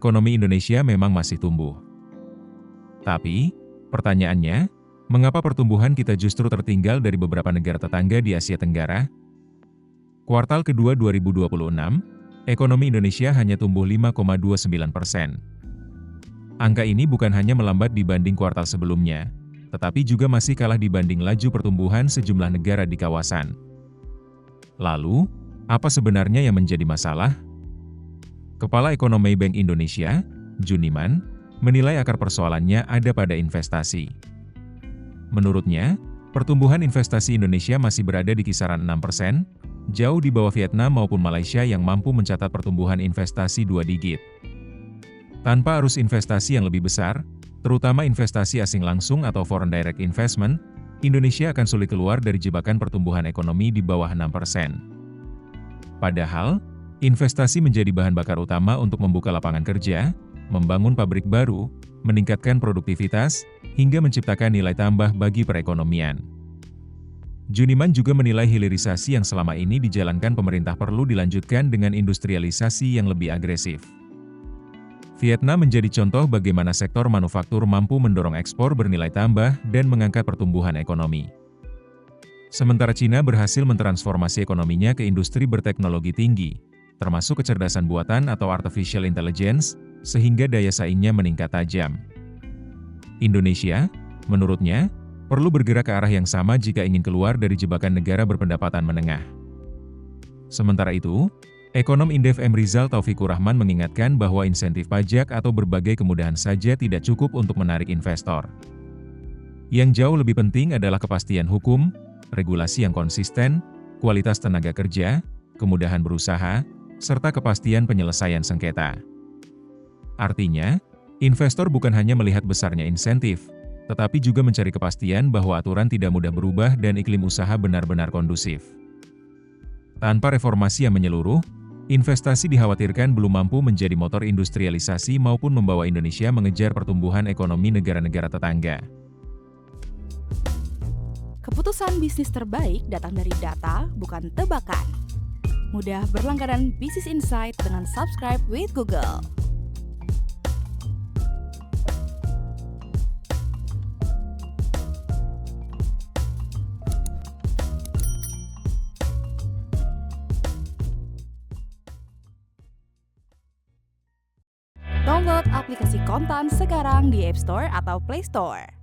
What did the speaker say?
ekonomi Indonesia memang masih tumbuh. Tapi, pertanyaannya, mengapa pertumbuhan kita justru tertinggal dari beberapa negara tetangga di Asia Tenggara? Kuartal kedua 2026, ekonomi Indonesia hanya tumbuh 5,29%. Angka ini bukan hanya melambat dibanding kuartal sebelumnya, tetapi juga masih kalah dibanding laju pertumbuhan sejumlah negara di kawasan. Lalu, apa sebenarnya yang menjadi masalah? Kepala Ekonomi Bank Indonesia, Juniman, menilai akar persoalannya ada pada investasi. Menurutnya, pertumbuhan investasi Indonesia masih berada di kisaran 6%, jauh di bawah Vietnam maupun Malaysia yang mampu mencatat pertumbuhan investasi 2 digit. Tanpa arus investasi yang lebih besar, terutama investasi asing langsung atau foreign direct investment, Indonesia akan sulit keluar dari jebakan pertumbuhan ekonomi di bawah 6%. Padahal, investasi menjadi bahan bakar utama untuk membuka lapangan kerja, membangun pabrik baru, meningkatkan produktivitas, hingga menciptakan nilai tambah bagi perekonomian. Juniman juga menilai hilirisasi yang selama ini dijalankan pemerintah perlu dilanjutkan dengan industrialisasi yang lebih agresif. Vietnam menjadi contoh bagaimana sektor manufaktur mampu mendorong ekspor bernilai tambah dan mengangkat pertumbuhan ekonomi. Sementara Cina berhasil mentransformasi ekonominya ke industri berteknologi tinggi, termasuk kecerdasan buatan atau artificial intelligence, sehingga daya saingnya meningkat tajam. Indonesia, menurutnya, perlu bergerak ke arah yang sama jika ingin keluar dari jebakan negara berpendapatan menengah. Sementara itu, ekonom Indef M. Rizal Taufikur Rahman mengingatkan bahwa insentif pajak atau berbagai kemudahan saja tidak cukup untuk menarik investor. Yang jauh lebih penting adalah kepastian hukum, regulasi yang konsisten, kualitas tenaga kerja, kemudahan berusaha, serta kepastian penyelesaian sengketa. Artinya, investor bukan hanya melihat besarnya insentif, tetapi juga mencari kepastian bahwa aturan tidak mudah berubah dan iklim usaha benar-benar kondusif. Tanpa reformasi yang menyeluruh, investasi dikhawatirkan belum mampu menjadi motor industrialisasi maupun membawa Indonesia mengejar pertumbuhan ekonomi negara-negara tetangga. Keputusan bisnis terbaik datang dari data, bukan tebakan. Mudah berlangganan Business Insight dengan subscribe with Google. Download aplikasi Kontan sekarang di App Store atau Play Store.